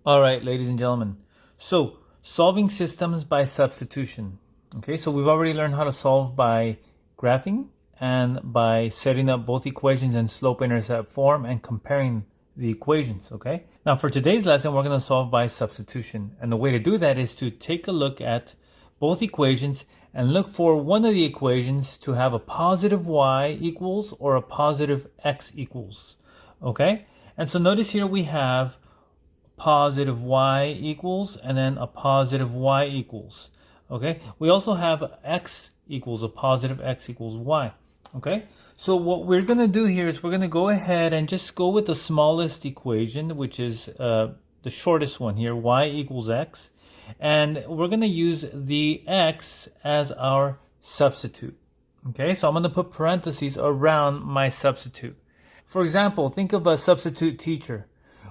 All right, ladies and gentlemen. So, solving systems by substitution. Okay, so we've already learned how to solve by graphing and by setting up both equations in slope-intercept form and comparing the equations, okay? Now, for today's lesson, we're going to solve by substitution. And the way to do that is to take a look at both equations and look for one of the equations to have a positive y equals or a positive x equals, okay? And so notice here we have positive y equals and then a positive y equals. Okay, we also have x equals a positive x equals y. Okay, so what we're going to do here is we're going to go ahead and just go with the smallest equation, which is the shortest one here, y equals x, and we're going to use the x as our substitute. Okay, so I'm going to put parentheses around my substitute. For example, think of a substitute teacher.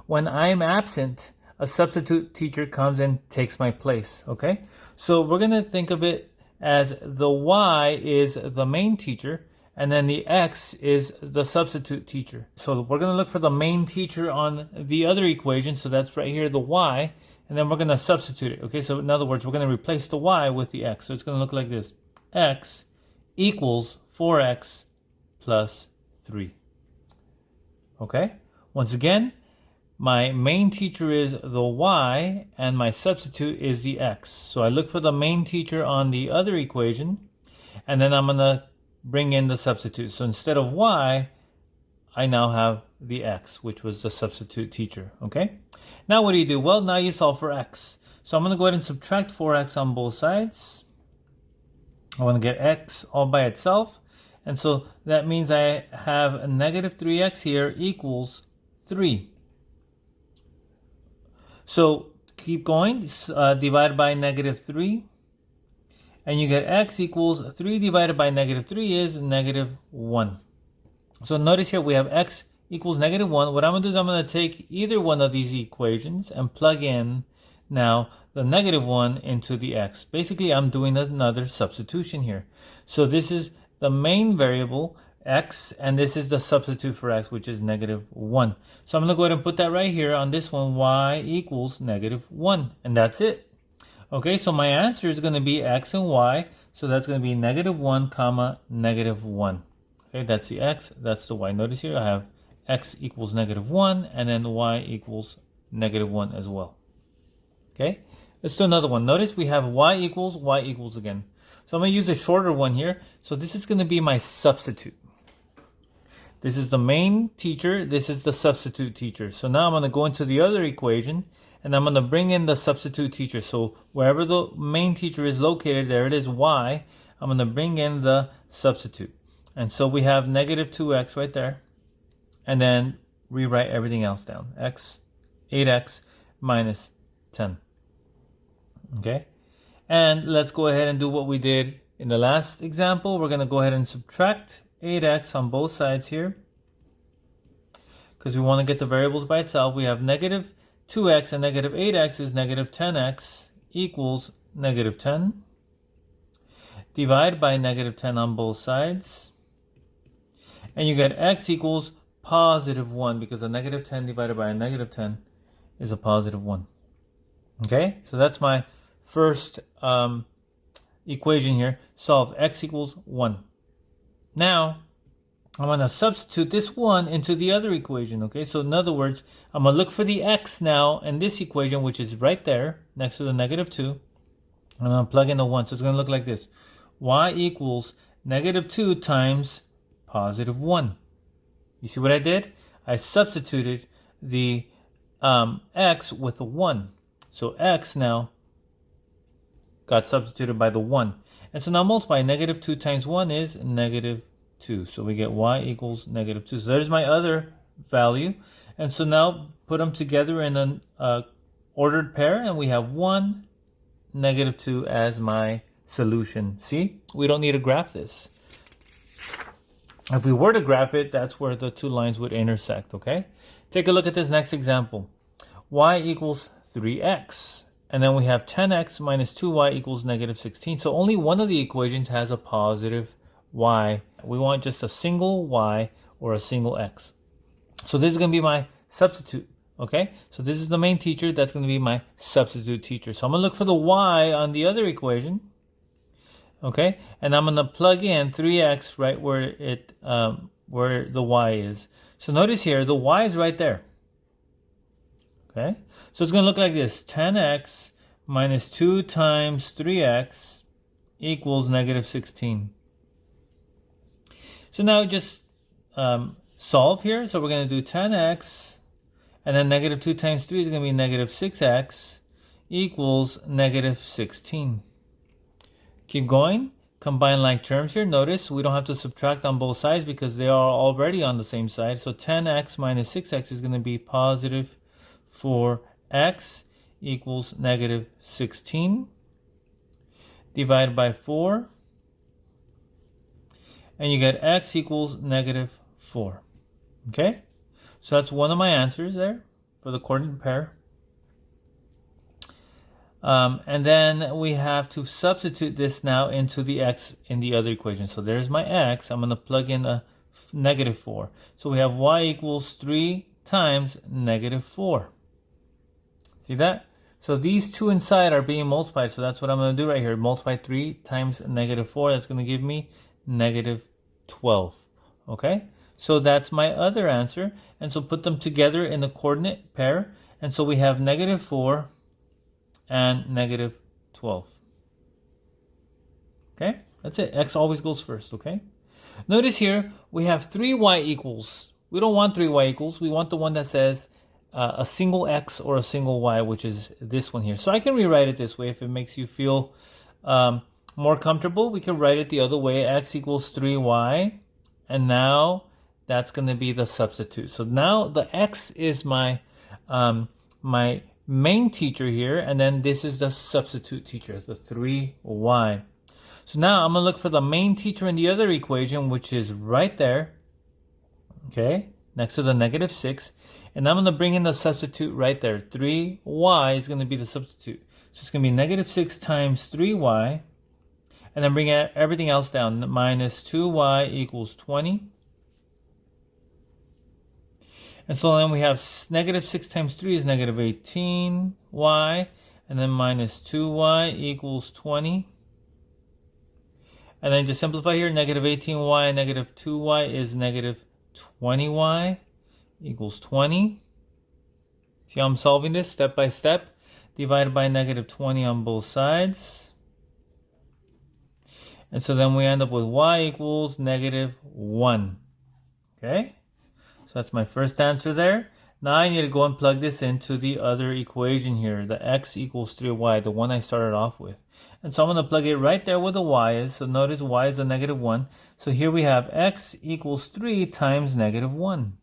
When I'm absent, a substitute teacher comes and takes my place, okay? So we're going to think of it as the y is the main teacher, and then the x is the substitute teacher. So we're going to look for the main teacher on the other equation, so that's right here, the y, and then we're going to substitute it, okay? So in other words, we're going to replace the y with the x. So it's going to look like this. X equals 4x plus 3. Okay? Once again, my main teacher is the y, and my substitute is the x. So I look for the main teacher on the other equation, and then I'm going to bring in the substitute. So instead of y, I now have the x, which was the substitute teacher. Okay? Now what do? Well, now you solve for x. So I'm going to go ahead and subtract 4x on both sides. I want to get x all by itself. And so that means I have a negative 3x here equals 3. So keep going, divide by negative 3, and you get x equals 3 divided by negative 3 is negative 1. So notice here we have x equals negative 1. What I'm going to do is I'm going to take either one of these equations and plug in now the negative 1 into the x. Basically, I'm doing another substitution here. So this is the main variable, x, and this is the substitute for x, which is negative 1. So I'm going to go ahead and put that right here on this one, y equals negative 1, and that's it. Okay, so my answer is going to be x and y, so that's going to be negative 1 comma negative 1. Okay, that's the x, that's the y. Notice here I have x equals negative 1, and then y equals negative 1 as well. Okay, let's do another one. Notice we have y equals again. So I'm going to use a shorter one here. So this is going to be my substitute. This is the main teacher. This is the substitute teacher. So now I'm going to go into the other equation, and I'm going to bring in the substitute teacher. So wherever the main teacher is located, there it is, y. I'm going to bring in the substitute. And so we have negative 2x right there. And then rewrite everything else down. X, 8x minus 10. Okay? And let's go ahead and do what we did in the last example. We're going to go ahead and subtract 8x on both sides here, because we want to get the variables by itself. We have negative 2x and negative 8x is negative 10x equals negative 10. Divide by negative 10 on both sides. And you get x equals positive 1, because a negative 10 divided by a negative 10 is a positive 1. Okay, so that's my first equation here. Solved. X equals 1. Now, I'm going to substitute this 1 into the other equation, okay? So in other words, I'm going to look for the x now in this equation, which is right there, next to the negative 2. And I'm going to plug in the 1. So it's going to look like this. Y equals negative 2 times positive 1. You see what I did? I substituted the x with a 1. So x now got substituted by the 1. And so now multiply negative 2 times 1 is negative 2. So we get y equals negative 2. So there's my other value. And so now put them together in an ordered pair, and we have 1, negative 2 as my solution. See? We don't need to graph this. If we were to graph it, that's where the two lines would intersect, okay? Take a look at this next example. Y equals 3x. And then we have 10x minus 2y equals negative 16. So only one of the equations has a positive y. We want just a single y or a single x. So this is going to be my substitute. Okay, so this is the main teacher. That's going to be my substitute teacher. So I'm going to look for the y on the other equation. Okay, and I'm going to plug in 3x right where the y is. So notice here, the y is right there. Okay, so it's going to look like this. 10x minus 2 times 3x equals negative 16. So now just solve here. So we're going to do 10x, and then negative 2 times 3 is going to be negative 6x equals negative 16. Keep going. Combine like terms here. Notice we don't have to subtract on both sides because they are already on the same side. So 10x minus 6x is going to be positive 4x equals negative 16. Divide by 4. And you get x equals negative 4. Okay? So that's one of my answers there for the coordinate pair. And then we have to substitute this now into the x in the other equation. So there's my x. I'm going to plug in a negative 4. So we have y equals 3 times negative 4. See that? So these two inside are being multiplied. So that's what I'm going to do right here. Multiply 3 times negative 4. That's going to give me negative 12. Okay? So that's my other answer. And so put them together in the coordinate pair. And so we have negative 4 and negative 12. Okay? That's it. X always goes first. Okay? Notice here we have 3y equals. We don't want 3y equals. We want the one that says a single x or a single y, which is this one here. So I can rewrite it this way if it makes you feel more comfortable. We can write it the other way. X equals 3y. And now that's going to be the substitute. So now the x is my my main teacher here. And then this is the substitute teacher, the 3y. So now I'm going to look for the main teacher in the other equation, which is right there. Okay, next to the negative 6. And I'm going to bring in the substitute right there. 3y is going to be the substitute. So it's going to be negative 6 times 3y. And then bring everything else down. Minus 2y equals 20. And so then we have negative 6 times 3 is negative 18y. And then minus 2y equals 20. And then just simplify here. Negative 18y and negative 2y is negative 20y equals 20. See how I'm solving this step by step? Divided by negative 20 on both sides. And so then we end up with y equals negative 1. Okay? So that's my first answer there. Now I need to go and plug this into the other equation here. The x equals 3y, the one I started off with. And so I'm going to plug it right there where the y is. So notice y is a negative 1. So here we have x equals 3 times negative 1.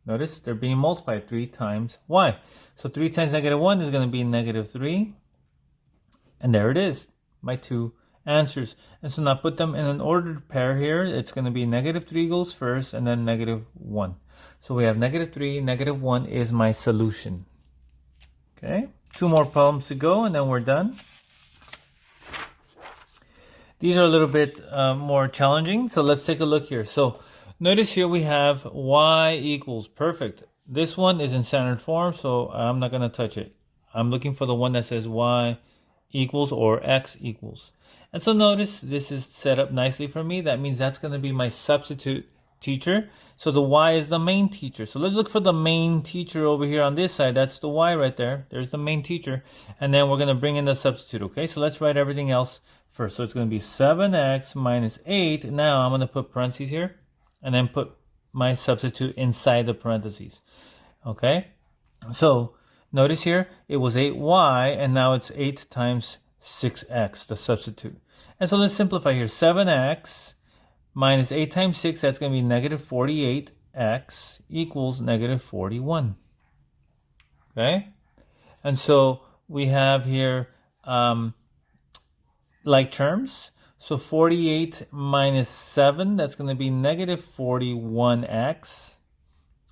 Notice they're being multiplied 3 times y. So 3 times negative 1 is going to be negative 3. And there it is, my two answers. And so now put them in an ordered pair here. It's going to be negative 3 goes first and then negative 1. So we have negative 3, negative 1 is my solution. Okay, 2 more problems to go and then we're done. These are a little bit more challenging. So let's take a look here. So notice here we have y equals, perfect. This one is in standard form, so I'm not going to touch it. I'm looking for the one that says y equals or x equals. And so notice this is set up nicely for me. That means that's going to be my substitute teacher. So the y is the main teacher. So let's look for the main teacher over here on this side. That's the y right there. There's the main teacher. And then we're going to bring in the substitute. Okay, so let's write everything else first. So it's going to be 7x minus 8. Now I'm going to put parentheses here and then put my substitute inside the parentheses. Okay, so notice here it was 8y and now it's 8 times 6x, the substitute. And so let's simplify here. 7x minus 8 times 6, that's going to be negative 48x equals negative 41. Okay, and so we have here like terms. So 48 minus 7, that's going to be negative 41x.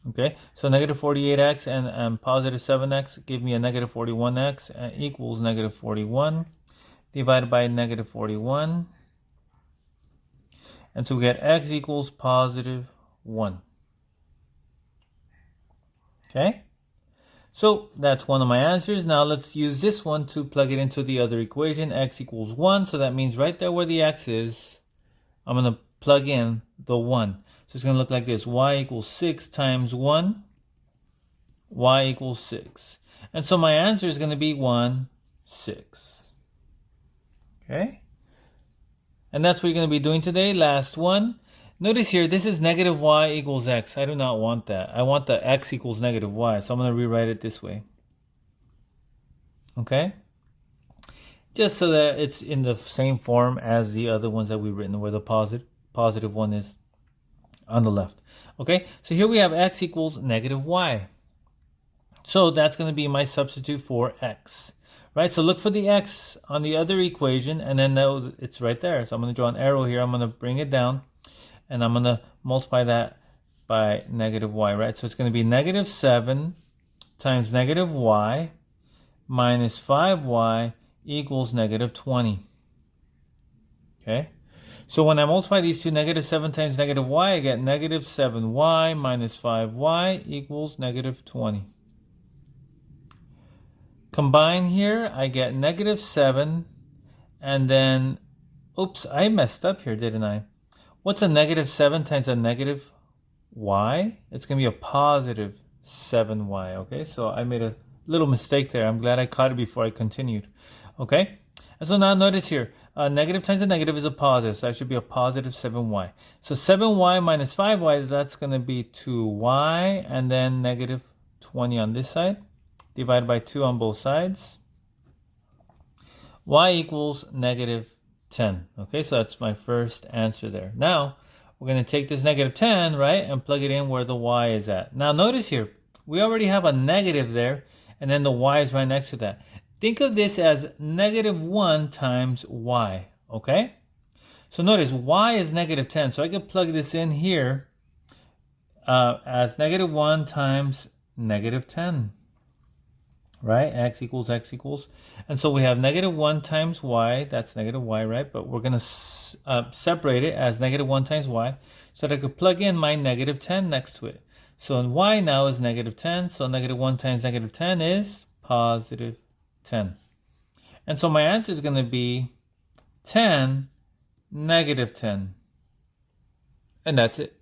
Okay, so negative 48x and positive 7x give me a negative 41x equals negative 41 divided by negative 41. And so we get x equals positive 1. Okay, So that's one of my answers. Now let's use this one to plug it into the other equation, x equals 1. So that means right there where the x is, I'm going to plug in the 1. So it's going to look like this. Y equals 6 times 1. Y equals 6. And so my answer is going to be 1, 6. Okay? And that's what you're going to be doing today. Last one. Notice here, this is negative y equals x. I do not want that. I want the x equals negative y. So I'm going to rewrite it this way. Okay? Just so that it's in the same form as the other ones that we've written, where the positive one is on the left. Okay? So here we have x equals negative y. So that's going to be my substitute for x. Right? So look for the x on the other equation, and then know it's right there. So I'm going to draw an arrow here. I'm going to bring it down, and I'm going to multiply that by negative y, right? So it's going to be negative 7 times negative y minus 5y equals negative 20. Okay? So when I multiply these two, negative 7 times negative y, I get negative 7y minus 5y equals negative 20. Combine here, I get negative 7, and then, oops, I messed up here, didn't I? What's a negative 7 times a negative y? It's going to be a positive 7y, okay? So I made a little mistake there. I'm glad I caught it before I continued, okay? And so now notice here, negative times a negative is a positive, so that should be a positive 7y. So 7y minus 5y, that's going to be 2y, and then negative 20 on this side. Divided by 2 on both sides. Y equals negative 10. Okay, so that's my first answer there. Now, we're going to take this negative 10, right, and plug it in where the y is at. Now, notice here, we already have a negative there, and then the y is right next to that. Think of this as negative 1 times y, okay? So notice, y is negative 10, so I could plug this in here as negative 1 times negative 10. Right? X equals. And so we have negative 1 times y. That's negative y, right? But we're going to separate it as negative 1 times y so that I could plug in my negative 10 next to it. So y now is negative 10. So negative 1 times negative 10 is positive 10. And so my answer is going to be 10, negative 10. And that's it.